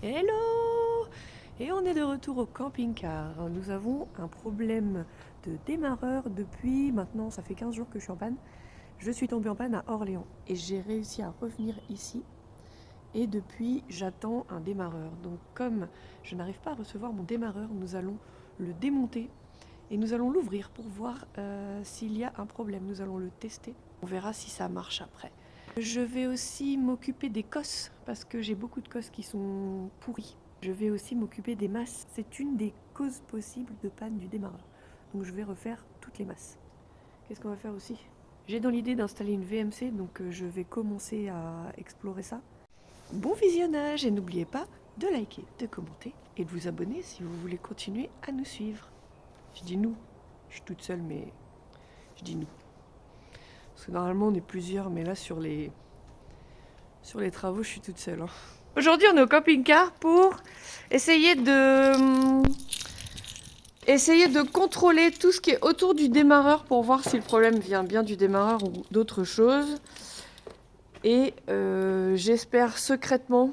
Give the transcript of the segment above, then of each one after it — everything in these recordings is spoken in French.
Hello! Et on est de retour au camping-car. Nous avons un problème de démarreur depuis maintenant, ça fait 15 jours que je suis en panne. Je suis tombée en panne à Orléans et j'ai réussi à revenir ici. Et depuis, j'attends un démarreur. Donc comme je n'arrive pas à recevoir mon démarreur, nous allons le démonter et nous allons l'ouvrir pour voir s'il y a un problème. Nous allons le tester. On verra si ça marche après. Je vais aussi m'occuper des cosses parce que j'ai beaucoup de cosses qui sont pourries. Je vais aussi m'occuper des masses. C'est une des causes possibles de panne du démarreur. Donc je vais refaire toutes les masses. Qu'est-ce qu'on va faire aussi? J'ai dans l'idée d'installer une VMC, donc je vais commencer à explorer ça. Bon visionnage et n'oubliez pas de liker, de commenter et de vous abonner si vous voulez continuer à nous suivre. Je dis nous, je suis toute seule mais je dis nous. Parce que normalement on est plusieurs, mais là sur les travaux je suis toute seule. Aujourd'hui on est au camping-car pour essayer de contrôler tout ce qui est autour du démarreur pour voir si le problème vient bien du démarreur ou d'autre chose. Et j'espère secrètement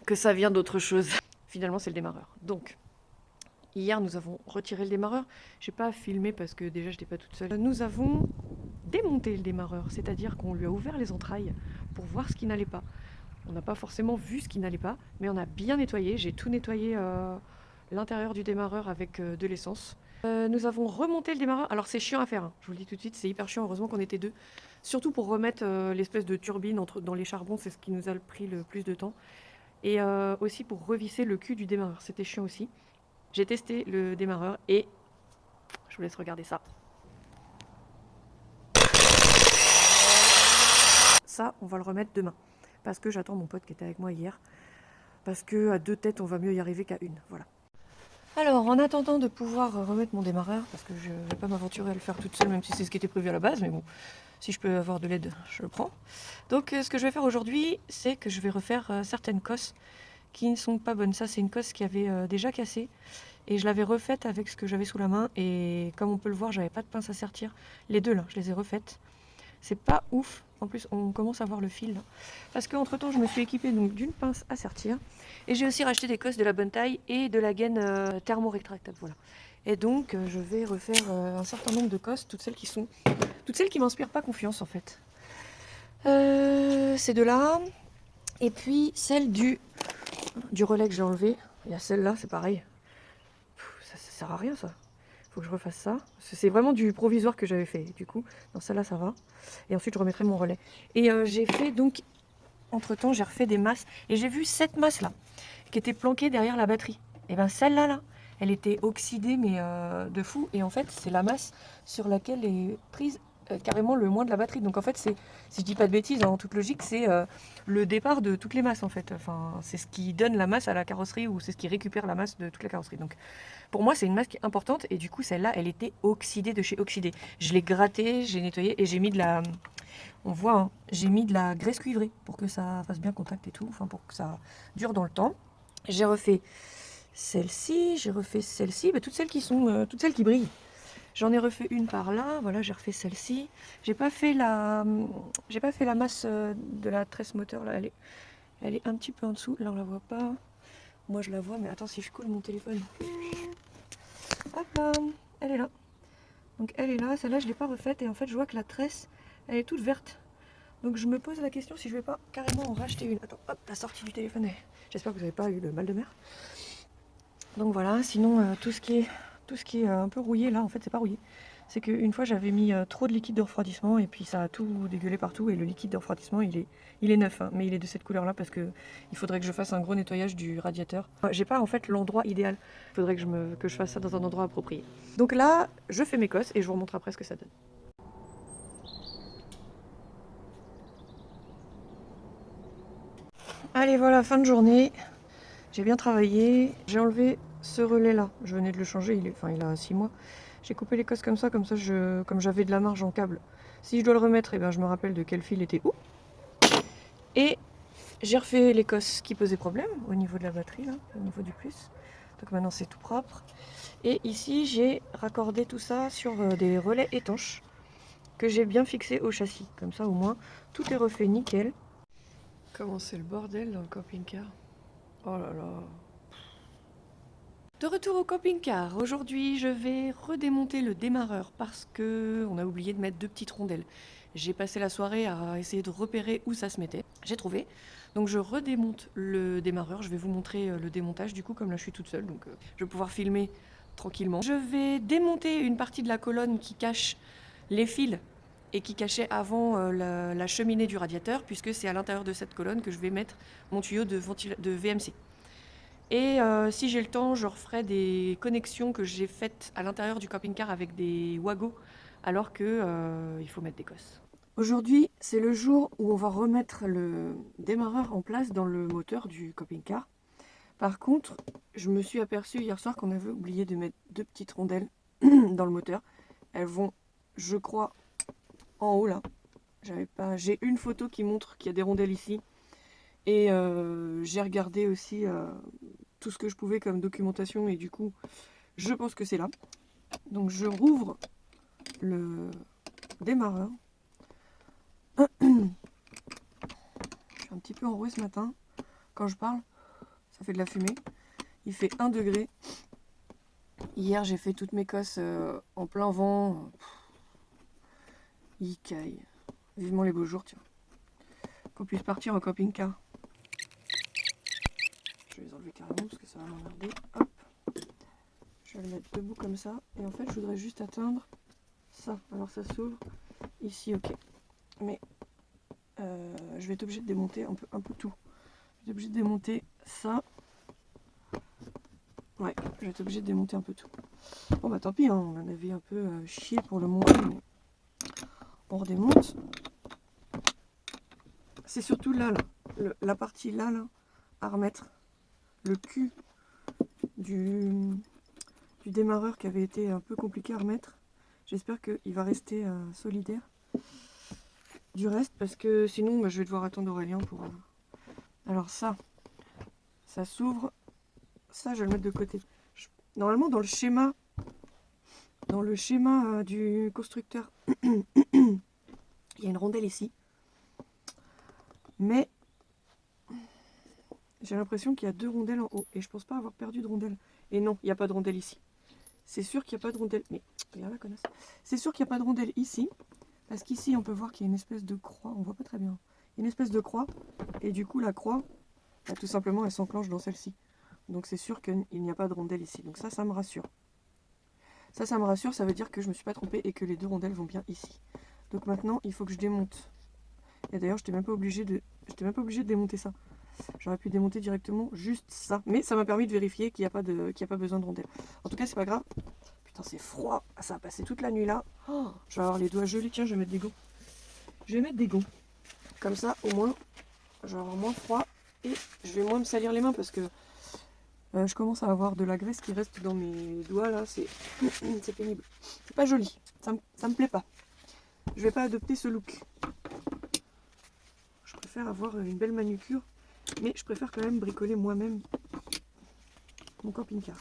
que ça vient d'autre chose. Finalement c'est le démarreur. Donc hier nous avons retiré le démarreur. J'ai pas filmé parce que déjà j'étais pas toute seule. Nous avons démonté le démarreur, c'est-à-dire qu'on lui a ouvert les entrailles pour voir ce qui n'allait pas. On n'a pas forcément vu ce qui n'allait pas, mais on a bien nettoyé. J'ai tout nettoyé l'intérieur du démarreur avec de l'essence. Nous avons remonté le démarreur. Alors c'est chiant à faire, hein. Je vous le dis tout de suite, c'est hyper chiant. Heureusement qu'on était deux. Surtout pour remettre l'espèce de turbine dans les charbons, c'est ce qui nous a pris le plus de temps. Et aussi pour revisser le cul du démarreur, c'était chiant aussi. J'ai testé le démarreur et je vous laisse regarder ça. Ça, on va le remettre demain. Parce que j'attends mon pote qui était avec moi hier. Parce que à deux têtes, on va mieux y arriver qu'à une. Voilà. Alors, en attendant de pouvoir remettre mon démarreur, parce que je ne vais pas m'aventurer à le faire toute seule, même si c'est ce qui était prévu à la base, mais bon, si je peux avoir de l'aide, je le prends. Donc, ce que je vais faire aujourd'hui, c'est que je vais refaire certaines cosses qui ne sont pas bonnes. Ça, c'est une cosse qui avait déjà cassé. Et je l'avais refaite avec ce que j'avais sous la main. Et comme on peut le voir, j'avais pas de pince à sertir. Les deux, là, je les ai refaites. C'est pas ouf. En plus, on commence à voir le fil là. Parce qu'entre temps, je me suis équipée donc d'une pince à sertir. Et j'ai aussi racheté des cosses de la bonne taille et de la gaine thermo-rétractable. Voilà. Et donc, je vais refaire un certain nombre de cosses, toutes celles qui m'inspirent pas confiance en fait. Ces deux-là. Et puis celle du relais que j'ai enlevé. Il y a celle-là, c'est pareil. Ça sert à rien ça. Faut que je refasse ça. C'est vraiment du provisoire que j'avais fait. Du coup, dans celle-là, ça va. Et ensuite, je remettrai mon relais. Et j'ai fait donc, entre-temps, j'ai refait des masses. Et j'ai vu cette masse-là, qui était planquée derrière la batterie. Et bien celle-là, là, elle était oxydée, mais de fou. Et en fait, c'est la masse sur laquelle est prise carrément le moins de la batterie. Donc en fait, c'est, si je dis pas de bêtises, hein, en toute logique, c'est le départ de toutes les masses en fait. Enfin, c'est ce qui donne la masse à la carrosserie ou c'est ce qui récupère la masse de toute la carrosserie. Donc pour moi, c'est une masse qui est importante et du coup, celle-là, elle était oxydée de chez Oxydé. Je l'ai grattée, j'ai nettoyé et j'ai mis de la... On voit, hein, j'ai mis de la graisse cuivrée pour que ça fasse bien contact et tout, enfin pour que ça dure dans le temps. J'ai refait celle-ci, j'ai refait celle-ci, toutes celles qui brillent. J'en ai refait une par là, voilà, j'ai refait celle-ci. J'ai pas fait la masse de la tresse moteur là, elle est un petit peu en dessous. Là on la voit pas. Moi je la vois, mais attends si je colle mon téléphone. Hop là, elle est là. Donc elle est là, celle-là je l'ai pas refaite et en fait je vois que la tresse, elle est toute verte. Donc je me pose la question si je vais pas carrément en racheter une. Attends, hop, la sortie du téléphone. J'espère que vous n'avez pas eu le mal de mer. Donc voilà, sinon tout ce qui est un peu rouillé là, en fait c'est pas rouillé. C'est qu'une fois j'avais mis trop de liquide de refroidissement et puis ça a tout dégueulé partout et le liquide de refroidissement il est neuf, hein, mais il est de cette couleur là parce que il faudrait que je fasse un gros nettoyage du radiateur. J'ai pas en fait l'endroit idéal, il faudrait que je fasse ça dans un endroit approprié. Donc là je fais mes cosses et je vous remontre après ce que ça donne. Allez voilà, fin de journée, j'ai bien travaillé, j'ai enlevé ce relais là, je venais de le changer, il a 6 mois. J'ai coupé les cosses comme ça comme j'avais de la marge en câble. Si je dois le remettre, eh ben, je me rappelle de quel fil était où. Et j'ai refait les cosses qui posaient problème au niveau de la batterie, là, au niveau du plus. Donc maintenant c'est tout propre. Et ici j'ai raccordé tout ça sur des relais étanches que j'ai bien fixés au châssis. Comme ça au moins tout est refait nickel. Comment c'est le bordel dans le camping-car. Oh là là. De retour au camping-car. Aujourd'hui, je vais redémonter le démarreur parce que on a oublié de mettre 2 petites rondelles. J'ai passé la soirée à essayer de repérer où ça se mettait. J'ai trouvé. Donc je redémonte le démarreur. Je vais vous montrer le démontage du coup, comme là je suis toute seule, donc je vais pouvoir filmer tranquillement. Je vais démonter une partie de la colonne qui cache les fils et qui cachait avant la cheminée du radiateur, puisque c'est à l'intérieur de cette colonne que je vais mettre mon tuyau de VMC. Et si j'ai le temps, je referai des connexions que j'ai faites à l'intérieur du camping-car avec des wagos, alors que il faut mettre des cosses. Aujourd'hui, c'est le jour où on va remettre le démarreur en place dans le moteur du camping-car. Par contre, je me suis aperçue hier soir qu'on avait oublié de mettre 2 petites rondelles dans le moteur. Elles vont, je crois, en haut là. J'ai une photo qui montre qu'il y a des rondelles ici. Et j'ai regardé aussi tout ce que je pouvais comme documentation et du coup, je pense que c'est là. Donc je rouvre le démarreur. Je suis un petit peu enrouée ce matin. Quand je parle, ça fait de la fumée. Il fait 1 degré. Hier, j'ai fait toutes mes cosses en plein vent. Il caille. Vivement les beaux jours, tiens. Qu'on puisse partir en camping-car. Je vais les enlever carrément parce que ça va m'emmerder. Hop. Je vais le mettre debout comme ça. Et en fait, je voudrais juste atteindre ça. Alors ça s'ouvre ici, ok. Mais je vais être obligée de démonter un peu tout. Je vais être obligée de démonter ça. Ouais, je vais être obligée de démonter un peu tout. Bon bah tant pis, hein, on en avait un peu chié pour le monter, mais on redémonte. C'est surtout là, la partie là, à remettre. Le cul du démarreur qui avait été un peu compliqué à remettre. J'espère qu'il va rester solidaire du reste, parce que sinon bah, je vais devoir attendre Aurélien pour... Alors ça s'ouvre. Ça, je vais le mettre de côté. Normalement, dans le schéma du constructeur, il y a une rondelle ici. Mais j'ai l'impression qu'il y a 2 rondelles en haut. Et je pense pas avoir perdu de rondelle. Et non, il n'y a pas de rondelle ici. C'est sûr qu'il n'y a pas de rondelle. Mais, regarde la connasse. C'est sûr qu'il n'y a pas de rondelle ici. Parce qu'ici, on peut voir qu'il y a une espèce de croix. On voit pas très bien. Il y a une espèce de croix. Et du coup, la croix, bah, tout simplement, elle s'enclenche dans celle-ci. Donc c'est sûr qu'il n'y a pas de rondelle ici. Donc ça me rassure. Ça me rassure, ça veut dire que je ne me suis pas trompée et que les 2 rondelles vont bien ici. Donc maintenant, il faut que je démonte. Et d'ailleurs, je n'étais même pas obligée de démonter ça. J'aurais pu démonter directement juste ça. Mais ça m'a permis de vérifier qu'il n'y a pas besoin de rondelles. En tout cas, c'est pas grave. Putain, c'est froid. Ça a passé toute la nuit là. Oh, je vais avoir les doigts gelés. Tiens, je vais mettre des gants. Je vais mettre des gants. Comme ça, au moins, je vais avoir moins froid. Et je vais moins me salir les mains parce que je commence à avoir de la graisse qui reste dans mes doigts là, c'est pénible. C'est pas joli, ça me plaît pas. Je vais pas adopter ce look. Je préfère avoir une belle manucure, mais je préfère quand même bricoler moi-même mon camping-car.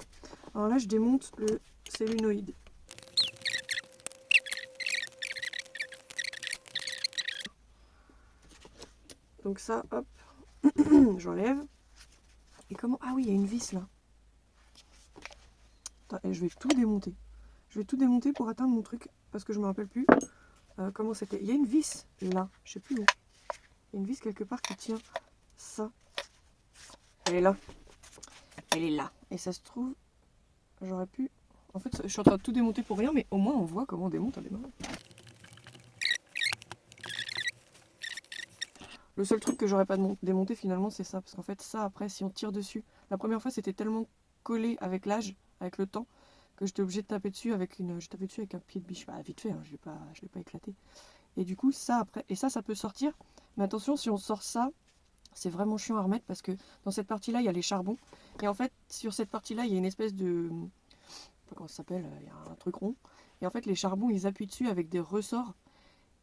Alors là, je démonte le solénoïde. Donc ça, hop, j'enlève. Et comment... Ah oui, il y a une vis là. Attends, je vais tout démonter. Je vais tout démonter pour atteindre mon truc, parce que je me rappelle plus comment c'était. Il y a une vis là, je sais plus où. Il y a une vis quelque part qui tient ça. Elle est là. Elle est là. Et ça se trouve, j'aurais pu... En fait, je suis en train de tout démonter pour rien, mais au moins on voit comment on démonte un démarreur. Le seul truc que j'aurais pas démonté finalement, c'est ça. Parce qu'en fait, ça, après, si on tire dessus... La première fois, c'était tellement collé avec l'âge, avec le temps, que j'étais obligée de taper dessus avec une... Je tapais dessus avec un pied de biche. Bah, vite fait, hein, je l'ai pas éclaté. Et du coup, ça, après... Et ça peut sortir. Mais attention, si on sort ça, c'est vraiment chiant à remettre parce que dans cette partie-là, il y a les charbons. Et en fait, sur cette partie-là, il y a une espèce de... Je sais pas comment ça s'appelle, il y a un truc rond. Et en fait, les charbons, ils appuient dessus avec des ressorts.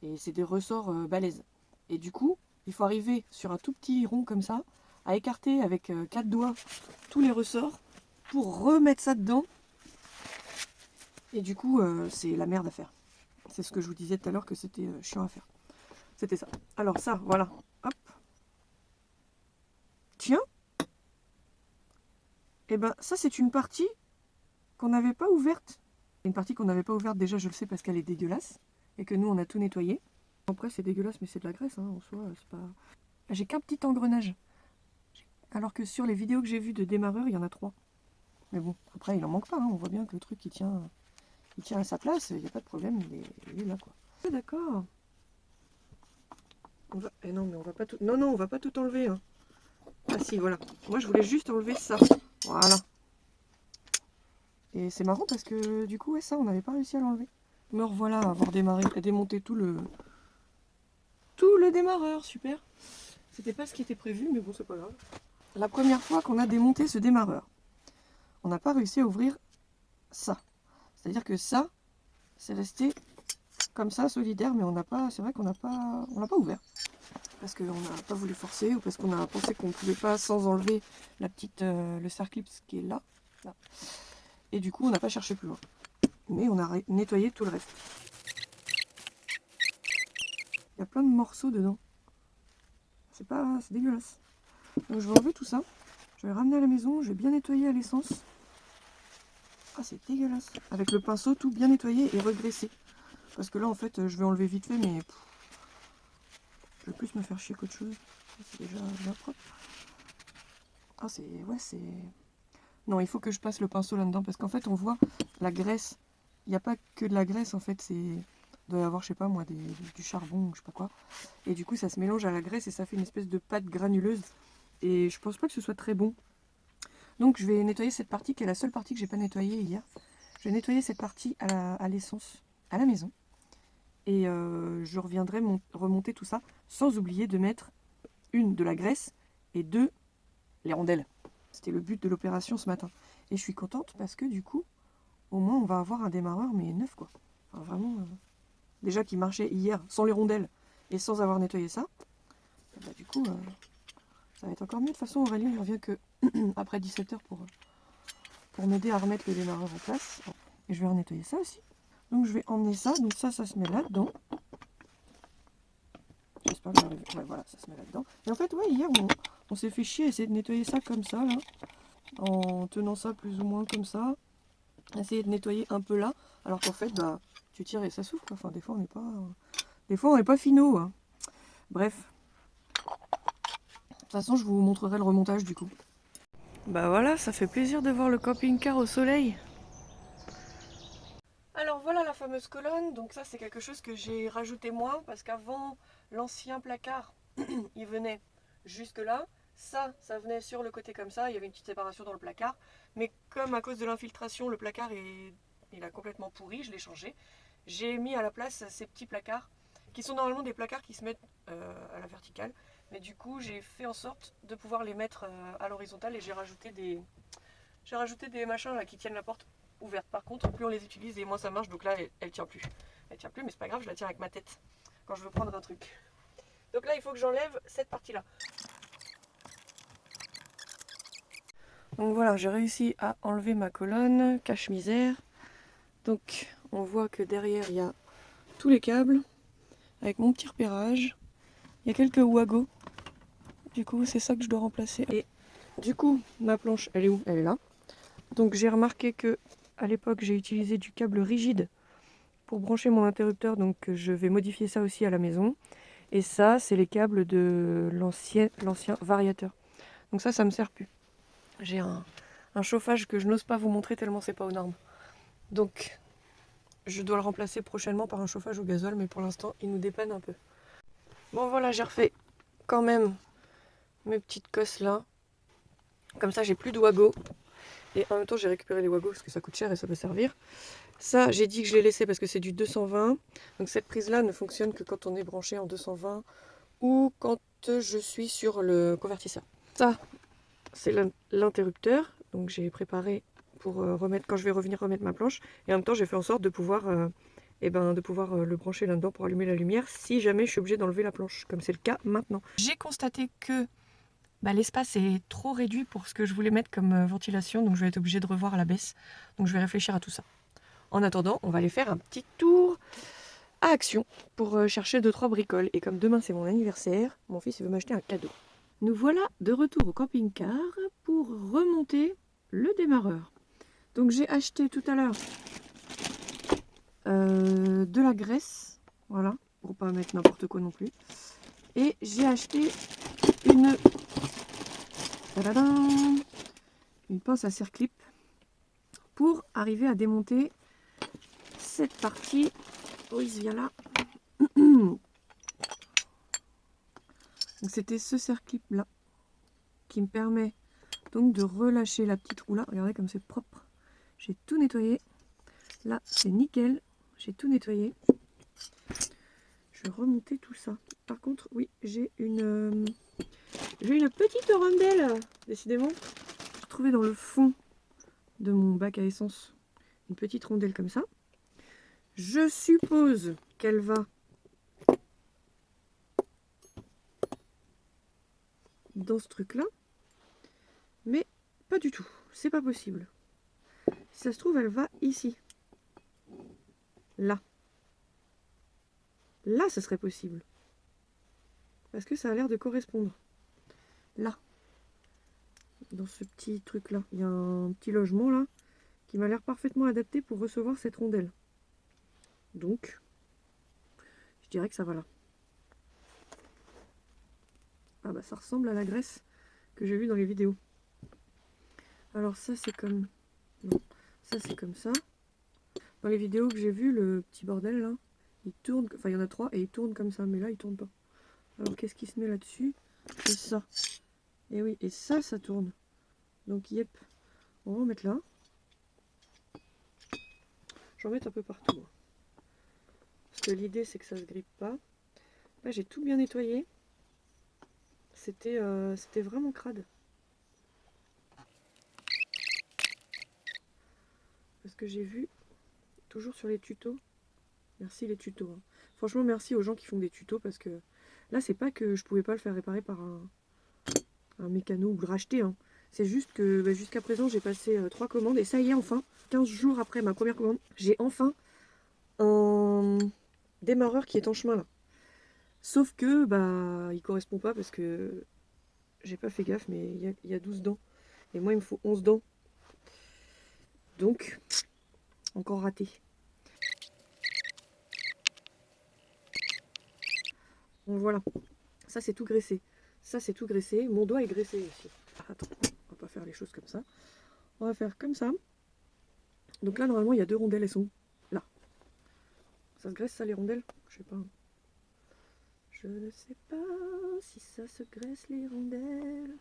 Et c'est des ressorts balèzes. Et du coup, il faut arriver sur un tout petit rond comme ça, à écarter avec 4 doigts tous les ressorts pour remettre ça dedans. Et du coup, c'est la merde à faire. C'est ce que je vous disais tout à l'heure que c'était chiant à faire. C'était ça. Alors ça, voilà. Hop. Tiens. Et ben ça c'est une partie qu'on n'avait pas ouverte. Une partie qu'on n'avait pas ouverte déjà, je le sais parce qu'elle est dégueulasse. Et que nous on a tout nettoyé. Après c'est dégueulasse mais c'est de la graisse en soi, c'est pas... J'ai qu'un petit engrenage. Alors que sur les vidéos que j'ai vues de démarreurs, il y en a 3. Mais bon, après il en manque pas, on voit bien que le truc il tient à sa place, il n'y a pas de problème, il est là quoi. Ah, d'accord. Non mais on va pas tout... Non, on va pas tout enlever. Hein. Ah si, voilà. Moi je voulais juste enlever ça. Voilà. Et c'est marrant parce que du coup, ça, on n'avait pas réussi à l'enlever. Me revoilà à avoir démonté tout le démarreur, super. C'était pas ce qui était prévu, mais bon, c'est pas grave. La première fois qu'on a démonté ce démarreur, on n'a pas réussi à ouvrir ça. C'est-à-dire que ça, c'est resté comme ça, solidaire, mais on n'a pas, c'est vrai qu'on l'a pas ouvert. Parce qu'on n'a pas voulu forcer, ou parce qu'on a pensé qu'on ne pouvait pas sans enlever la petite, le Circlips qui est là. Et du coup, on n'a pas cherché plus loin. Mais on a nettoyé tout le reste. Il y a plein de morceaux dedans. C'est dégueulasse. Donc je vais enlever tout ça. Je vais ramener à la maison. Je vais bien nettoyer à l'essence. Ah, c'est dégueulasse. Avec le pinceau, tout bien nettoyé et regraissé. Parce que là, en fait, je vais enlever vite fait, mais je vais plus me faire chier qu'autre chose. C'est déjà bien propre. Ah, ouais, c'est... Non, il faut que je passe le pinceau là-dedans. Parce qu'en fait, on voit la graisse. Il n'y a pas que de la graisse, en fait. Il doit y avoir, je sais pas moi, du charbon ou je sais pas quoi. Et du coup, ça se mélange à la graisse et ça fait une espèce de pâte granuleuse. Et je pense pas que ce soit très bon. Donc, je vais nettoyer cette partie qui est la seule partie que j'ai pas nettoyée hier. Je vais nettoyer cette partie à l'essence, à la maison. Et je reviendrai remonter tout ça, sans oublier de mettre une de la graisse et 2 les rondelles. C'était le but de l'opération ce matin. Et je suis contente parce que du coup, au moins on va avoir un démarreur mais neuf quoi. Enfin, vraiment, déjà qui marchait hier sans les rondelles et sans avoir nettoyé ça. Bah, du coup, ça va être encore mieux. De toute façon, Aurélie ne revient que après 17 h pour m'aider à remettre le démarreur en place. Et je vais nettoyer ça aussi. Donc je vais emmener ça. Donc ça se met là-dedans. J'espère que j'arrive. Ouais, voilà, ça se met là-dedans. Et en fait, ouais, hier, on s'est fait chier à essayer de nettoyer ça comme ça, là. En tenant ça plus ou moins comme ça. Essayer de nettoyer un peu là. Alors qu'en fait, bah, tu tires et ça souffle. Enfin, des fois, on n'est pas finaux. Hein. Bref. De toute façon, je vous montrerai le remontage du coup. Bah voilà, ça fait plaisir de voir le camping-car au soleil. Alors voilà la fameuse colonne, donc ça c'est quelque chose que j'ai rajouté moi parce qu'avant l'ancien placard il venait jusque là, ça venait sur le côté comme ça, il y avait une petite séparation dans le placard, mais comme à cause de l'infiltration le placard il a complètement pourri, je l'ai changé, j'ai mis à la place ces petits placards qui sont normalement des placards qui se mettent à la verticale, mais du coup j'ai fait en sorte de pouvoir les mettre à l'horizontale et j'ai rajouté des machins là qui tiennent la porte ouverte. Par contre, plus on les utilise et moins ça marche, donc là elle tient plus. Elle tient plus, mais c'est pas grave, je la tiens avec ma tête quand je veux prendre un truc. Donc là, il faut que j'enlève cette partie-là. Donc voilà, j'ai réussi à enlever ma colonne cache-misère. Donc on voit que derrière il y a tous les câbles avec mon petit repérage. Il y a quelques wagos. Du coup, c'est ça que je dois remplacer. Et du coup, ma planche, elle est où? Elle est là. Donc j'ai remarqué que à l'époque, j'ai utilisé du câble rigide pour brancher mon interrupteur, donc je vais modifier ça aussi à la maison. Et ça, c'est les câbles de l'ancien variateur. Donc ça me sert plus. J'ai un chauffage que je n'ose pas vous montrer tellement c'est pas aux normes. Donc je dois le remplacer prochainement par un chauffage au gasoil, mais pour l'instant il nous dépanne un peu. Bon voilà, j'ai refait quand même mes petites cosses là. Comme ça j'ai plus de wagos. Et en même temps j'ai récupéré les wagos parce que ça coûte cher et ça peut servir. Ça j'ai dit que je l'ai laissé parce que c'est du 220. Donc cette prise là ne fonctionne que quand on est branché en 220 ou quand je suis sur le convertisseur. Ça c'est l'interrupteur. Donc j'ai préparé pour remettre quand je vais revenir remettre ma planche. Et en même temps j'ai fait en sorte de pouvoir le brancher là-dedans pour allumer la lumière si jamais je suis obligée d'enlever la planche, comme c'est le cas maintenant. J'ai constaté que l'espace est trop réduit pour ce que je voulais mettre comme ventilation, donc je vais être obligée de revoir à la baisse. Donc je vais réfléchir à tout ça. En attendant, on va aller faire un petit tour à Action pour chercher 2-3 bricoles. Et comme demain c'est mon anniversaire, mon fils il veut m'acheter un cadeau. Nous voilà de retour au camping-car pour remonter le démarreur. Donc j'ai acheté tout à l'heure de la graisse, voilà, pour pas mettre n'importe quoi non plus. Et j'ai acheté une, tadadam, une pince à serre-clip pour arriver à démonter cette partie. Oh, il vient là. Donc c'était ce serre-clip là qui me permet donc de relâcher la petite roue là. Regardez comme c'est propre. J'ai tout nettoyé. Là c'est nickel. J'ai tout nettoyé. Je vais remonter tout ça. Par contre, oui, j'ai une petite rondelle. Décidément, j'ai trouvé dans le fond de mon bac à essence une petite rondelle comme ça. Je suppose qu'elle va dans ce truc là, mais pas du tout, c'est pas possible. Si ça se trouve, elle va ici, là ça serait possible, parce que ça a l'air de correspondre. Là, dans ce petit truc là, il y a un petit logement là qui m'a l'air parfaitement adapté pour recevoir cette rondelle. Donc je dirais que ça va là. Ah bah ça ressemble à la graisse que j'ai vue dans les vidéos. Alors ça c'est comme... Non, ça c'est comme ça. Dans les vidéos que j'ai vues, le petit bordel là, il tourne... Enfin il y en a 3 et il tourne comme ça, mais là il tourne pas. Alors qu'est-ce qui se met là-dessus? C'est ça. Et oui, et ça, ça tourne. Donc yep, on va en mettre là. J'en mets un peu partout. Parce que l'idée c'est que ça se grippe pas. Là j'ai tout bien nettoyé. C'était vraiment crade. Parce que j'ai vu, toujours sur les tutos, merci les tutos. Hein. Franchement merci aux gens qui font des tutos parce que là c'est pas que je pouvais pas le faire réparer par un mécano ou le racheter. Hein. C'est juste que bah, jusqu'à présent j'ai passé 3 commandes et ça y est enfin, 15 jours après ma première commande, j'ai enfin un démarreur qui est en chemin là. Sauf que bah il correspond pas parce que j'ai pas fait gaffe mais il y a 12 dents. Et moi il me faut 11 dents. Donc encore raté. Donc voilà, ça c'est tout graissé. Ça c'est tout graissé. Mon doigt est graissé aussi. Attends, on va pas faire les choses comme ça. On va faire comme ça. Donc là normalement il y a 2 rondelles, elles sont là. Ça se graisse ça les rondelles? Je sais pas. Je ne sais pas si ça se graisse les rondelles.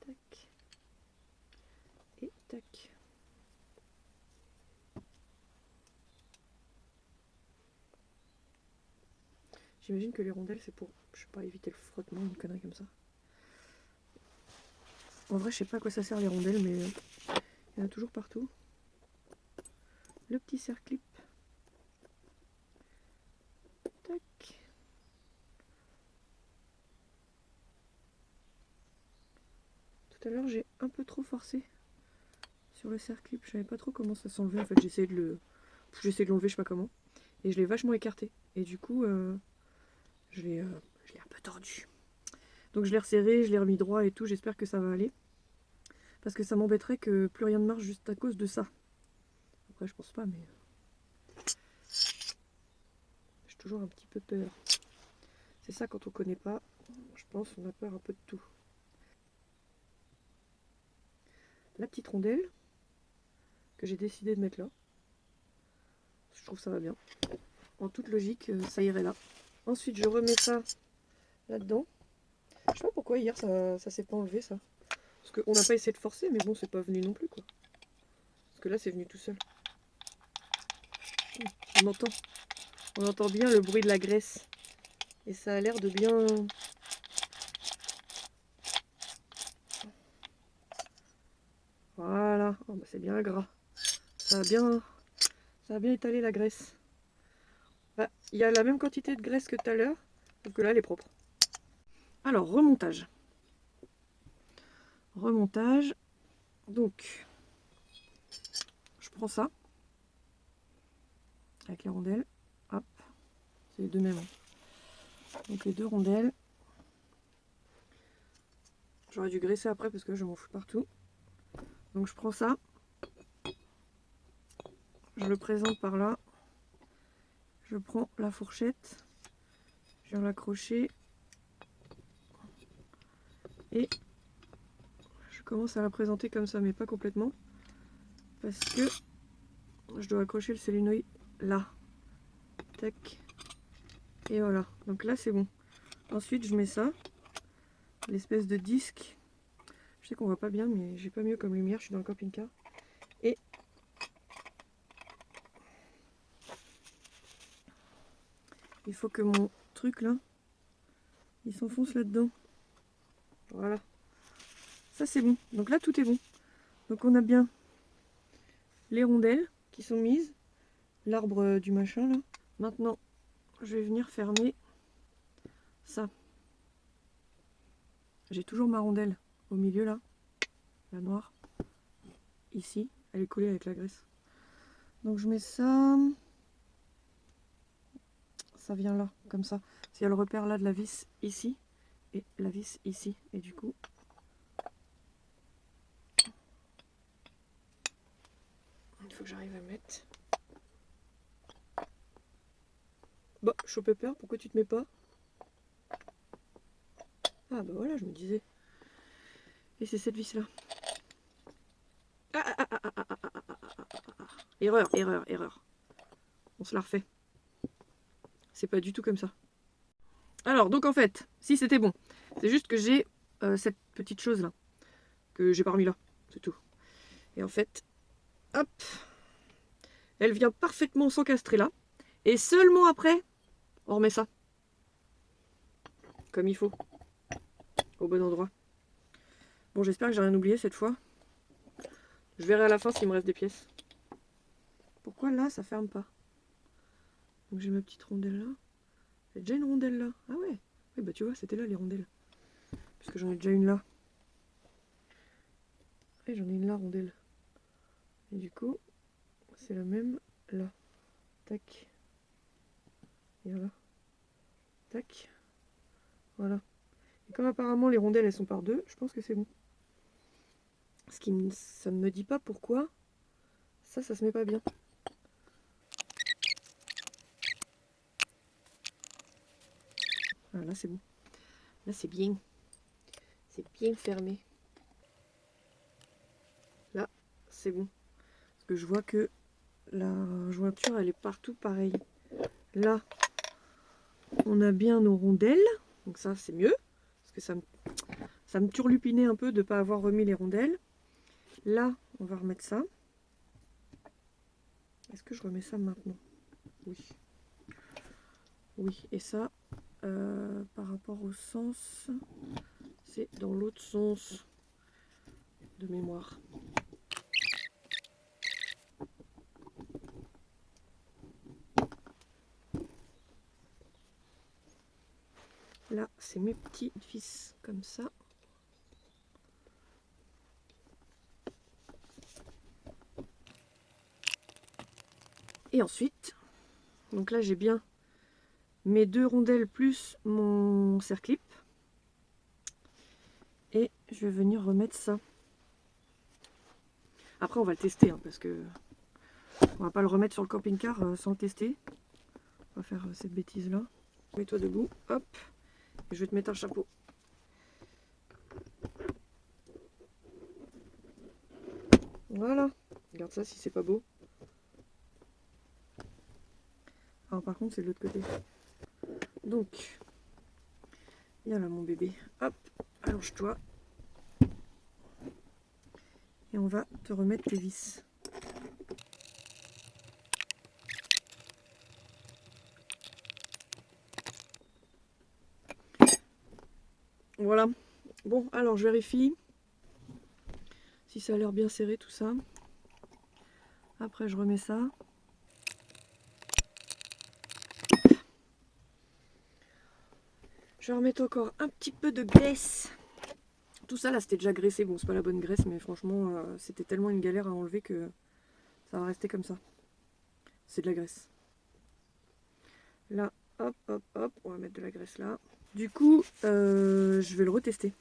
Tac. Et tac. J'imagine que les rondelles c'est pour, je sais pas, éviter le frottement, une connerie comme ça. En vrai je sais pas à quoi ça sert les rondelles mais il y en a toujours partout. Le petit serre-clip. Tac. Tout à l'heure j'ai un peu trop forcé sur le serre-clip. Je savais pas trop comment ça s'enlevait. En fait j'essayais de l'enlever je sais pas comment. Et je l'ai vachement écarté. Et du coup je l'ai un peu tordu. Donc je l'ai resserré, je l'ai remis droit et tout. J'espère que ça va aller. Parce que ça m'embêterait que plus rien ne marche juste à cause de ça. Après je pense pas mais... J'ai toujours un petit peu peur. C'est ça quand on connaît pas. Je pense on a peur un peu de tout. La petite rondelle que j'ai décidé de mettre là. Je trouve que ça va bien. En toute logique, ça irait là. Ensuite, je remets ça là-dedans. Je sais pas pourquoi hier ça s'est pas enlevé ça. Parce qu'on n'a pas essayé de forcer, mais bon, c'est pas venu non plus quoi. Parce que là, c'est venu tout seul. On entend bien le bruit de la graisse. Et ça a l'air de bien... Voilà, oh, bah, c'est bien gras. Ça a bien étalé la graisse. Bah, il y a la même quantité de graisse que tout à l'heure, sauf que là, elle est propre. Alors, remontage. Remontage. Donc, je prends ça. Avec les rondelles. Hop. C'est les deux mêmes. Donc, les 2 rondelles. J'aurais dû graisser après parce que je m'en fous partout. Donc je prends ça, je le présente par là, je prends la fourchette, je viens l'accrocher et je commence à la présenter comme ça, mais pas complètement, parce que je dois accrocher le solénoïde là. Tac. Et voilà. Donc là, c'est bon. Ensuite, je mets ça, l'espèce de disque. Je sais qu'on voit pas bien, mais j'ai pas mieux comme lumière. Je suis dans le camping-car. Et il faut que mon truc là, il s'enfonce là-dedans. Voilà. Ça, c'est bon. Donc là, tout est bon. Donc on a bien les rondelles qui sont mises, l'arbre du machin là. Maintenant, je vais venir fermer ça. J'ai toujours ma rondelle au milieu là, la noire. Ici, elle est collée avec la graisse. Donc je mets ça. Ça vient là, comme ça. Il y a le repère là de la vis ici et la vis ici. Et du coup, il faut que j'arrive à mettre. Bah, chaud pépère, pourquoi tu te mets pas? Ah bah voilà, je me disais. Et c'est cette vis là. Erreur, erreur, erreur. On se la refait. C'est pas du tout comme ça. Alors, donc en fait, si c'était bon, c'est juste que j'ai cette petite chose là, que j'ai pas remis là, c'est tout. Et en fait, hop, elle vient parfaitement s'encastrer là. Et seulement après, on remet ça. Comme il faut. Au bon endroit. Bon, j'espère que j'ai rien oublié cette fois. Je verrai à la fin s'il me reste des pièces. Pourquoi là, ça ferme pas? Donc j'ai ma petite rondelle là. J'ai déjà une rondelle là. Ah ouais. Oui, bah tu vois, c'était là les rondelles. Puisque j'en ai déjà une là. Et j'en ai une là, rondelle. Et du coup, c'est la même là. Tac. Et voilà. Tac. Voilà. Et comme apparemment les rondelles elles sont par deux, je pense que c'est bon. Ça ne me dit pas pourquoi ça se met pas bien. Ah, là c'est bon. Là c'est bien. C'est bien fermé. Là c'est bon. Parce que je vois que la jointure elle est partout pareil. Là on a bien nos rondelles. Donc ça c'est mieux. Parce que ça me turlupinait un peu de ne pas avoir remis les rondelles. Là on va remettre ça. Est-ce que je remets ça maintenant? Oui. Oui, et ça, par rapport au sens, c'est dans l'autre sens de mémoire. Là, c'est mes petits vis comme ça. Et ensuite, donc là j'ai bien mes deux rondelles plus mon serre-clip. Et je vais venir remettre ça. Après on va le tester, hein, parce que on va pas le remettre sur le camping-car sans le tester. On va faire cette bêtise là. Mets-toi debout, hop, et je vais te mettre un chapeau. Voilà, regarde ça si c'est pas beau. Alors par contre c'est de l'autre côté. Donc, il y a là mon bébé. Hop, allonge-toi. Et on va te remettre tes vis. Voilà. Bon, alors je vérifie si ça a l'air bien serré tout ça. Après je remets ça. Je vais remettre encore un petit peu de graisse. Tout ça là c'était déjà graissé. Bon, c'est pas la bonne graisse, mais franchement c'était tellement une galère à enlever que ça va rester comme ça. C'est de la graisse. Là, hop, hop, hop, on va mettre de la graisse là. Du coup, je vais le retester.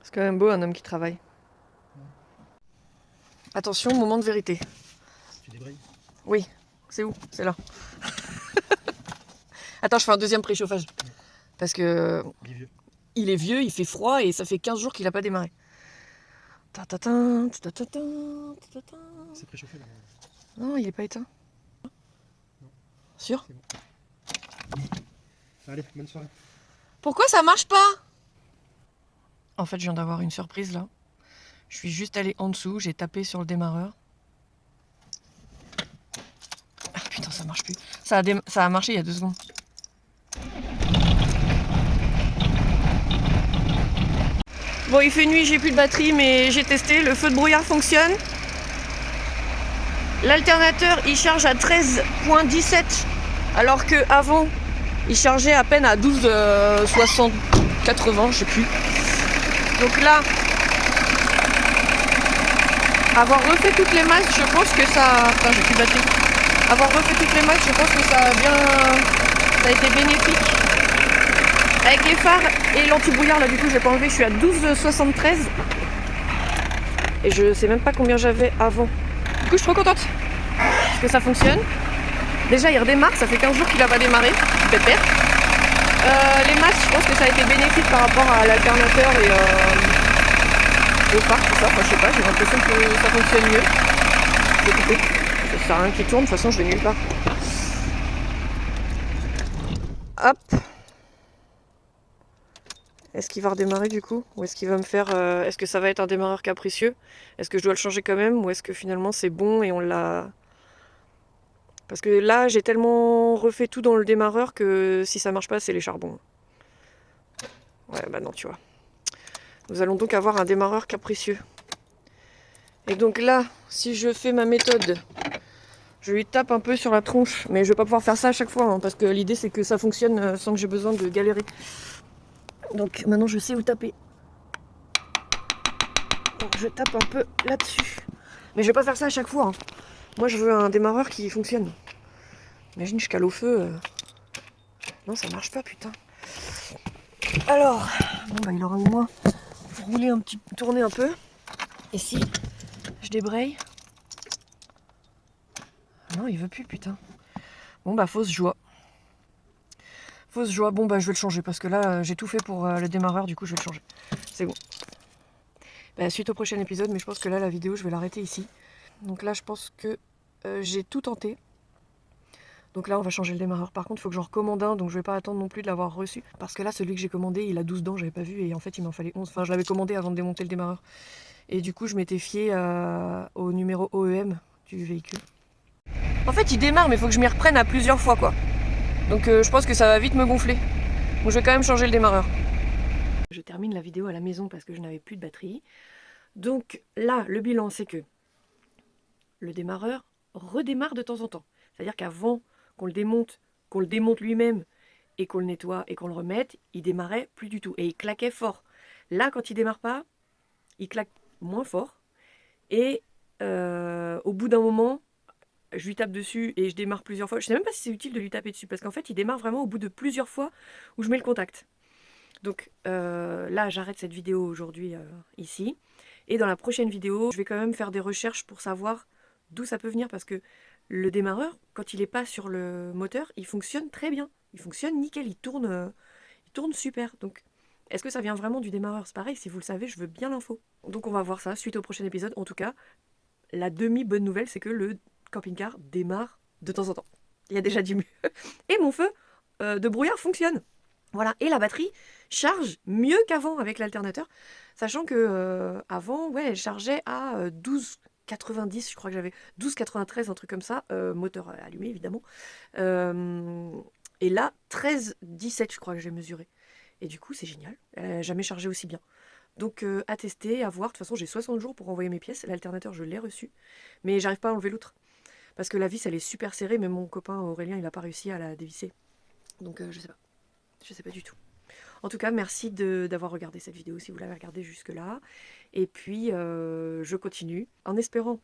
C'est quand même beau un homme qui travaille. Attention, moment de vérité. Tu débrayes? Oui, c'est où? C'est là. Attends, je fais un deuxième préchauffage. Parce que il est vieux, il fait froid et ça fait 15 jours qu'il n'a pas démarré. C'est préchauffé là. Non, il n'est pas éteint. Non. Sûr? C'est bon. Allez, bonne soirée. Pourquoi ça marche pas? En fait, je viens d'avoir une surprise là. Je suis juste allée en dessous, j'ai tapé sur le démarreur. Ah putain, ça marche plus. Ça a marché il y a 2 secondes. Bon, il fait nuit, j'ai plus de batterie, mais j'ai testé. Le feu de brouillard fonctionne. L'alternateur, il charge à 13,17, alors que avant, il chargeait à peine à 12,60, 80, je sais plus. Donc là, avoir refait toutes les masses, je pense que ça... Putain, j'ai plus de batterie. Avoir refait toutes les masses, je pense que ça a été bénéfique. Avec les phares et l'anti-brouillard, là, du coup, je l'ai pas enlevé. Je suis à 12,73. Et je sais même pas combien j'avais avant. Du coup, je suis trop contente. Parce que ça fonctionne. Déjà, il redémarre. Ça fait 15 jours qu'il a pas démarré. Pépère. Les masses, je pense que ça a été bénéfique par rapport à l'alternateur et au phare, tout ça. Enfin, je sais pas, j'ai l'impression que ça fonctionne mieux. Je vais couper. Ça sert à rien qui tourne. De toute façon, je vais nulle part. Hop. Est-ce qu'il va redémarrer du coup? Ou est-ce qu'il va me faire... est-ce que ça va être un démarreur capricieux? Est-ce que je dois le changer quand même? Ou est-ce que finalement c'est bon et on l'a... Parce que là, j'ai tellement refait tout dans le démarreur que si ça marche pas, c'est les charbons. Ouais, bah non, tu vois. Nous allons donc avoir un démarreur capricieux. Et donc là, si je fais ma méthode, je lui tape un peu sur la tronche. Mais je vais pas pouvoir faire ça à chaque fois, hein, parce que l'idée c'est que ça fonctionne sans que j'ai besoin de galérer. Donc maintenant je sais où taper. Donc je tape un peu là-dessus. Mais je vais pas faire ça à chaque fois. Hein. Moi je veux un démarreur qui fonctionne. Imagine je cale au feu. Non ça marche pas putain. Alors, bon bah il aura au moins roulé un petit, tourner un peu. Et si je débraye. Non il veut plus putain. Bon bah fausse joie. Fausse joie, bon bah je vais le changer parce que là j'ai tout fait pour le démarreur, du coup je vais le changer. C'est bon. Bah, suite au prochain épisode, mais je pense que là la vidéo je vais l'arrêter ici. Donc là je pense que j'ai tout tenté. Donc là on va changer le démarreur. Par contre il faut que j'en recommande un, donc je vais pas attendre non plus de l'avoir reçu. Parce que là celui que j'ai commandé il a 12 dents, j'avais pas vu et en fait il m'en fallait 11. Enfin je l'avais commandé avant de démonter le démarreur. Et du coup je m'étais fiée au numéro OEM du véhicule. En fait il démarre mais il faut que je m'y reprenne à plusieurs fois quoi. Donc je pense que ça va vite me gonfler. Donc je vais quand même changer le démarreur. Je termine la vidéo à la maison parce que je n'avais plus de batterie. Donc là, le bilan, c'est que le démarreur redémarre de temps en temps. C'est-à-dire qu'avant qu'on le démonte lui-même et qu'on le nettoie et qu'on le remette, il démarrait plus du tout. Et il claquait fort. Là, quand il démarre pas, il claque moins fort. Et au bout d'un moment, je lui tape dessus et je démarre plusieurs fois. Je sais même pas si c'est utile de lui taper dessus parce qu'en fait, il démarre vraiment au bout de plusieurs fois où je mets le contact. Donc là, j'arrête cette vidéo aujourd'hui ici. Et dans la prochaine vidéo, je vais quand même faire des recherches pour savoir d'où ça peut venir parce que le démarreur, quand il n'est pas sur le moteur, il fonctionne très bien. Il fonctionne nickel, il tourne super. Donc, est-ce que ça vient vraiment du démarreur? C'est pareil, si vous le savez, je veux bien l'info. Donc on va voir ça suite au prochain épisode. En tout cas, la demi-bonne nouvelle, c'est que le camping-car démarre de temps en temps. Il y a déjà du mieux. Et mon feu de brouillard fonctionne. Voilà, et la batterie charge mieux qu'avant avec l'alternateur, sachant que avant, ouais, elle chargeait à 12,90, je crois que j'avais 12,93, un truc comme ça, moteur allumé évidemment. Et là, 13,17, je crois que j'ai mesuré. Et du coup, c'est génial, elle n'a jamais chargé aussi bien. Donc à tester, à voir, de toute façon j'ai 60 jours pour envoyer mes pièces, l'alternateur je l'ai reçu, mais j'arrive pas à enlever l'autre. Parce que la vis elle est super serrée, mais mon copain Aurélien il n'a pas réussi à la dévisser. Donc je sais pas. Je sais pas du tout. En tout cas, merci d'avoir regardé cette vidéo si vous l'avez regardée jusque-là. Et puis, je continue en espérant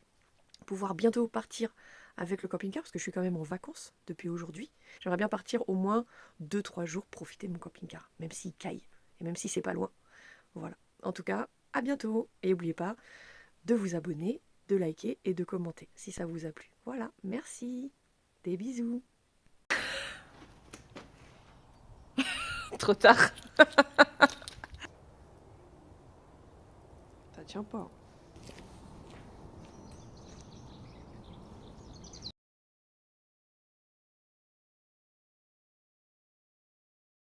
pouvoir bientôt partir avec le camping-car parce que je suis quand même en vacances depuis aujourd'hui. J'aimerais bien partir au moins 2-3 jours profiter de mon camping-car, même s'il caille et même si c'est pas loin. Voilà. En tout cas, à bientôt et n'oubliez pas de vous abonner de liker et de commenter si ça vous a plu. Voilà, merci. Des bisous. Trop tard. Ça tient pas.